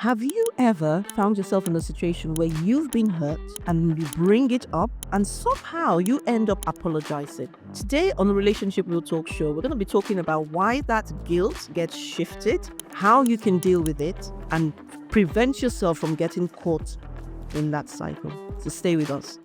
Have you ever found yourself in a situation where you've been hurt and you bring it up and somehow you end up apologizing? Today on the Relationship Real Talk show, we're going to be talking about why that guilt gets shifted, how you can deal with it, and prevent yourself from getting caught in that cycle. So stay with us.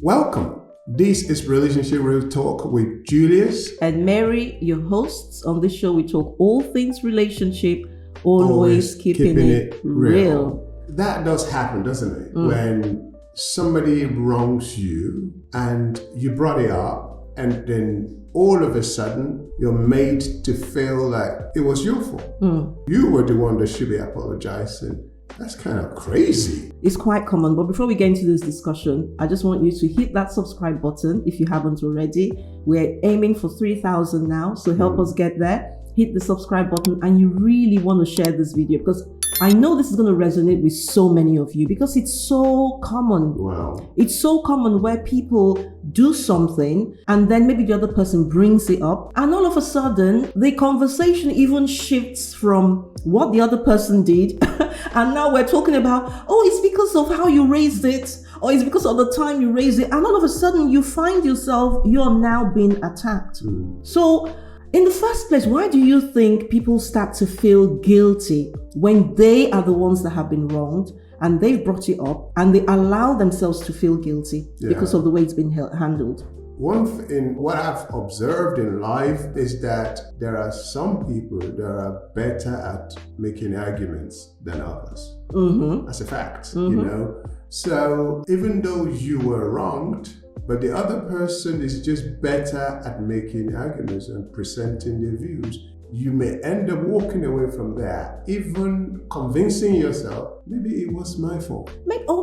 Welcome. This is Relationship Real Talk with Julius And Mary, your hosts. On this show, we talk all things relationship, always keeping it real. That does happen, doesn't it? When somebody wrongs you and you brought it up, and then all of a sudden you're made to feel like it was your fault. You were the one that should be apologizing. That's kind of crazy. It's quite common, but before we get into this discussion, I just want you to hit that subscribe button if you haven't already. We're aiming for 3,000 now, so help us get there. Hit the subscribe button, and you really want to share this video because I know this is going to resonate with so many of you because it's so common. Wow. It's so common where people do something and then maybe the other person brings it up, and all of a sudden the conversation even shifts from what the other person did and now we're talking about, oh, it's because of how you raised it, or it's because of the time you raised it, and all of a sudden you find yourself, you're now being attacked. So in the first place, why do you think people start to feel guilty when they are the ones that have been wronged and they've brought it up and they allow themselves to feel guilty because of the way it's been handled? One thing, what I've observed in life is that there are some people that are better at making arguments than others. That's a fact, you know. So even though you were wronged, but the other person is just better at making arguments and presenting their views, you may end up walking away from there, even convincing yourself, maybe it was my fault.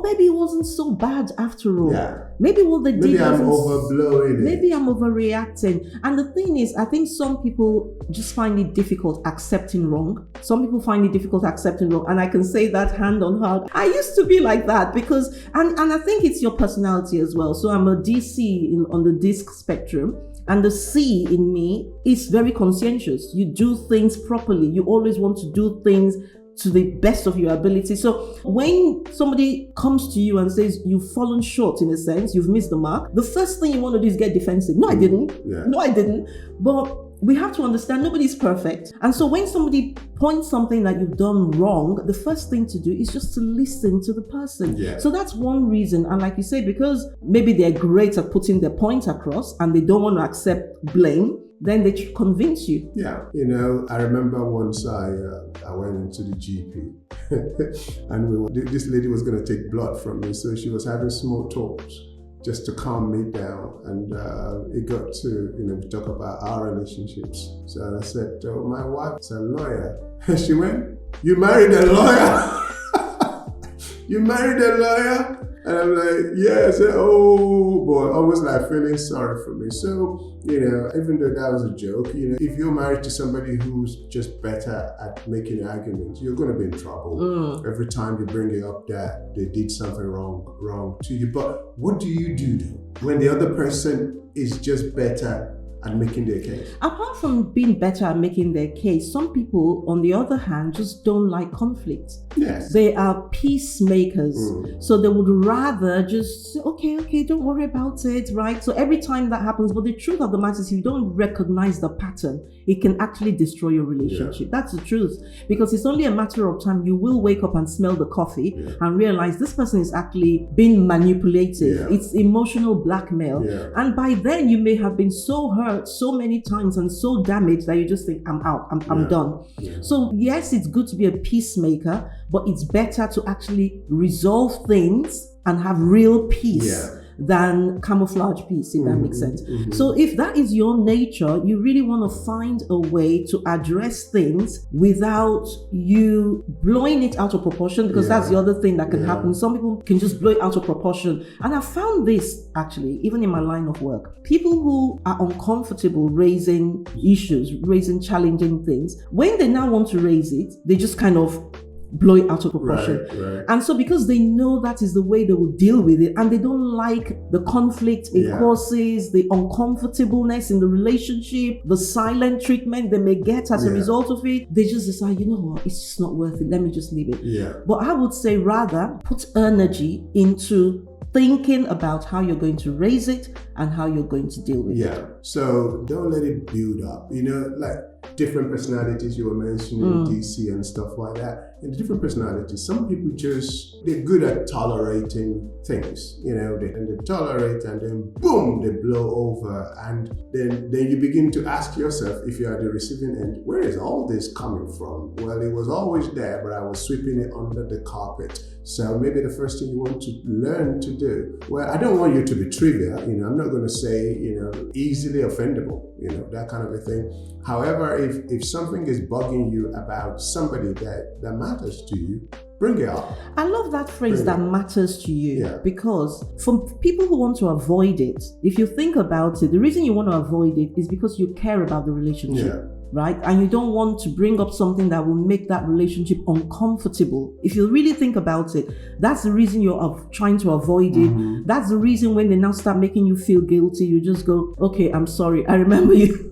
Maybe it wasn't so bad after all. Yeah. Maybe what they did Maybe I'm overblowing it. Maybe I'm overreacting. And the thing is, I think some people just find it difficult accepting wrong. Some people find it difficult accepting wrong. And I can say that hand on heart. I used to be like that because, and I think it's your personality as well. So I'm a DC on the DISC spectrum. And the C in me is very conscientious. You do things properly. You always want to do things to the best of your ability. So when somebody comes to you and says you've fallen short, in a sense, you've missed the mark, the first thing you want to do is get defensive. No, I didn't. Yeah. No, I didn't. But we have to understand nobody's perfect. And so when somebody points something that you've done wrong, the first thing to do is just to listen to the person. Yeah. So that's one reason. And like you say, because maybe they're great at putting their point across and they don't want to accept blame, then they convince you. Yeah, you know, I remember once I went into the GP and this lady was going to take blood from me, so she was having small talks just to calm me down, and it got to, we talk about our relationships. So I said, oh, my wife's a lawyer. And she went, you married a lawyer? You married a lawyer? And I'm like, yeah. I said, oh boy, almost like feeling sorry for me. So, even though that was a joke, if you're married to somebody who's just better at making arguments, you're going to be in trouble. Every time you bring it up that they did something wrong to you. But what do you do when the other person is just better at making their case? Apart from being better at making their case, some people, on the other hand, just don't like conflict. Yes. They are peacemakers. So they would rather just say, okay, don't worry about it, right? So every time that happens, but the truth of the matter is, if you don't recognize the pattern, it can actually destroy your relationship. That's the truth. Because it's only a matter of time. You will wake up and smell the coffee and realize this person is actually being manipulative. It's emotional blackmail. And by then you may have been so hurt so many times and so damaged that you just think, I'm out, I'm done. So yes, it's good to be a peacemaker, but it's better to actually resolve things and have real peace than camouflage peace, if that makes sense. So if that is your nature, you really want to find a way to address things without you blowing it out of proportion, because that's the other thing that can happen. Some people can just blow it out of proportion. And I found this actually, even in my line of work. People who are uncomfortable raising issues, raising challenging things, when they now want to raise it, they just kind of blow it out of proportion. Right. And so because they know that is the way they will deal with it, and they don't like the conflict it causes, the uncomfortableness in the relationship, the silent treatment they may get as a result of it, they just decide, you know what, it's just not worth it. Let me just leave it. Yeah. But I would say rather put energy into thinking about how you're going to raise it and how you're going to deal with it. Yeah. So don't let it build up. You know, like different personalities you were mentioning, DC and stuff like that. In the different personalities, some people they're good at tolerating things, you know, and they tolerate and then boom, they blow over. And then you begin to ask yourself, if you're at the receiving end, where is all this coming from? Well, it was always there, but I was sweeping it under the carpet. So maybe the first thing you want to learn to do, well, I don't want you to be trivial, you know, I'm not going to say, you know, easily offendable, you know, that kind of a thing. However, if something is bugging you about somebody that matters to you, bring it up. I love that phrase, that matters to you, because for people who want to avoid it, if you think about it, the reason you want to avoid it is because you care about the relationship. Right? And you don't want to bring up something that will make that relationship uncomfortable. If you really think about it, that's the reason you're trying to avoid it. That's the reason when they now start making you feel guilty, you just go, okay, I'm sorry. I remember you.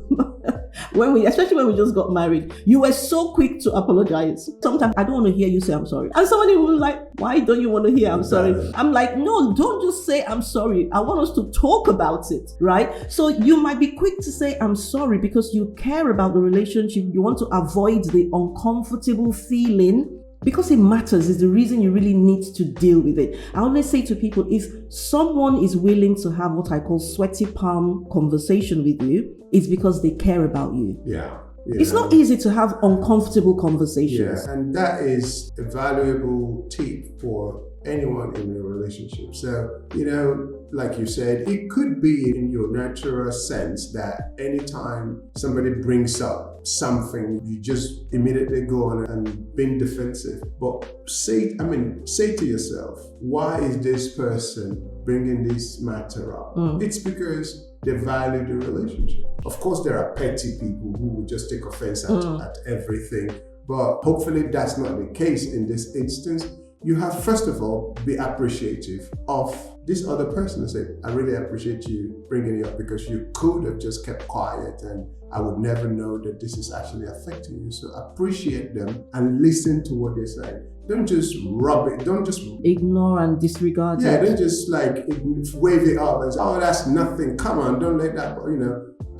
Especially when we just got married, you were so quick to apologize. Sometimes I don't want to hear you say I'm sorry. And somebody will be like, why don't you want to hear I'm sorry? I'm like, no, don't just say I'm sorry. I want us to talk about it, right? So you might be quick to say I'm sorry because you care about the relationship. You want to avoid the uncomfortable feeling. Because it matters is the reason you really need to deal with it. I always say to people, if someone is willing to have what I call sweaty palm conversation with you, it's because they care about you. Yeah. It's not easy to have uncomfortable conversations. Yeah, and that is a valuable tip for anyone in a relationship. So, you know, like you said, it could be in your natural sense that anytime somebody brings up something, you just immediately go on and being defensive. But say to yourself, why is this person bringing this matter up? It's because they value the relationship. Of course, there are petty people who will just take offense at everything, but hopefully that's not the case in this instance. You have, first of all, be appreciative of this other person and say, I really appreciate you bringing it up because you could have just kept quiet and I would never know that this is actually affecting you. So appreciate them and listen to what they say. Don't just rub it. Don't just ignore and disregard it. Yeah, don't just like wave it up and say, oh, that's nothing. Come on, don't let that,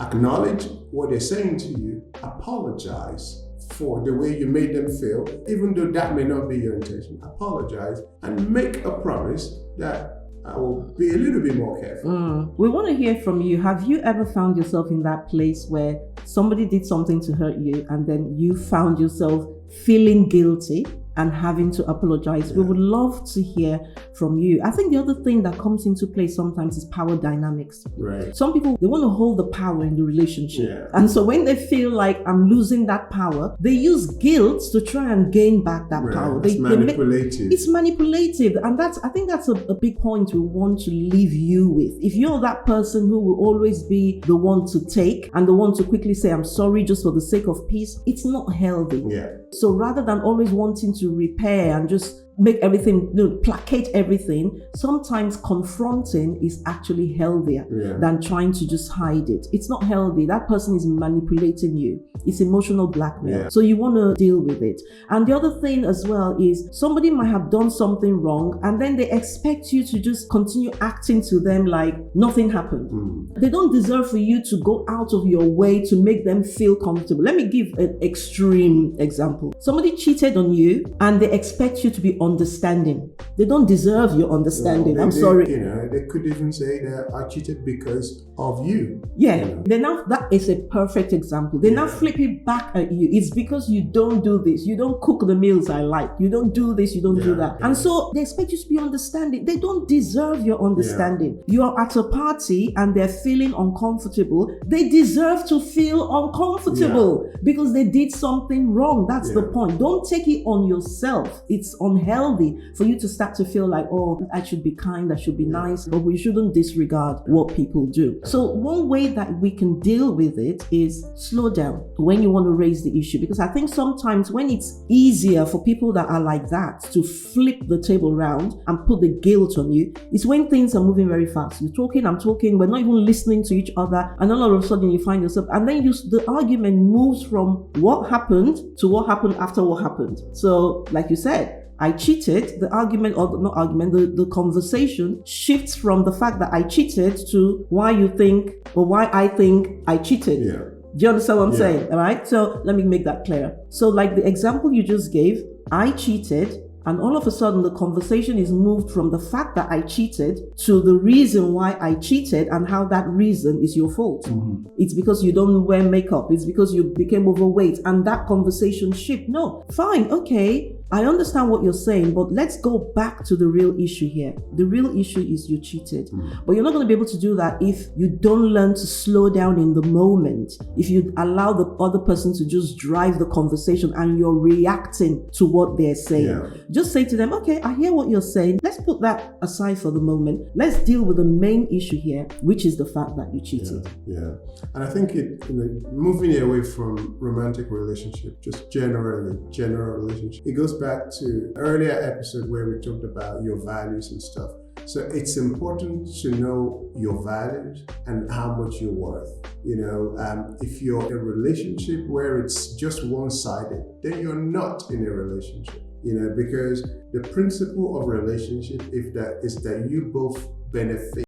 acknowledge what they're saying to you. Apologize for the way you made them feel, even though that may not be your intention. Apologize and make a promise that I will be a little bit more careful. We want to hear from you. Have you ever found yourself in that place where somebody did something to hurt you and then you found yourself feeling guilty and having to apologize? We would love to hear from you. I think the other thing that comes into play sometimes is power dynamics. Right. Some people, they want to hold the power in the relationship. And so when they feel like I'm losing that power, they use guilt to try and gain back that power. It's manipulative. It's manipulative. And I think that's a big point we want to leave you with. If you're that person who will always be the one to take and the one to quickly say, I'm sorry, just for the sake of peace, it's not healthy. So rather than always wanting to repair and just make everything, placate everything, sometimes confronting is actually healthier than trying to just hide it. It's not healthy. That person is manipulating you. It's emotional blackmail. So you want to deal with it. And the other thing as well is somebody might have done something wrong and then they expect you to just continue acting to them like nothing happened. They don't deserve for you to go out of your way to make them feel comfortable. Let me give an extreme example. Somebody cheated on you and they expect you to be understanding. They don't deserve your understanding. I'm sorry. They could even say that I cheated because of you. Then now that is a perfect example. They now flip it back at you. It's because you don't do this. You don't cook the meals I like. You don't do this. You don't do that. And so they expect you to be understanding. They don't deserve your understanding. You are at a party and they're feeling uncomfortable. They deserve to feel uncomfortable because they did something wrong. That's the point. Don't take it on yourself. It's unhealthy. healthy for you to start to feel like, oh, I should be kind, I should be nice, but we shouldn't disregard what people do. So one way that we can deal with it is slow down when you want to raise the issue, because I think sometimes when it's easier for people that are like that to flip the table around and put the guilt on you, it's when things are moving very fast. You're talking, I'm talking, we're not even listening to each other, and all of a sudden you find yourself, and then the argument moves from what happened to what happened after what happened. So like you said, I cheated, the argument, or not argument, the conversation shifts from the fact that I cheated to why you think, or why I think I cheated. Yeah. Do you understand what I'm saying? All right. So let me make that clear. So like the example you just gave, I cheated, and all of a sudden the conversation is moved from the fact that I cheated to the reason why I cheated and how that reason is your fault. Mm-hmm. It's because you don't wear makeup. It's because you became overweight, and that conversation shift. No, fine. Okay. I understand what you're saying, but let's go back to the real issue here. The real issue is you cheated. But you're not going to be able to do that if you don't learn to slow down in the moment, if you allow the other person to just drive the conversation and you're reacting to what they're saying. Yeah. Just say to them, okay, I hear what you're saying. Let's put that aside for the moment. Let's deal with the main issue here, which is the fact that you cheated. Yeah. And I think moving away from romantic relationship, just general relationship, it goes back to earlier episode where we talked about your values and stuff. So it's important to know your values and how much you're worth. If you're in a relationship where it's just one-sided, then you're not in a relationship. Because the principle of relationship is that you both benefit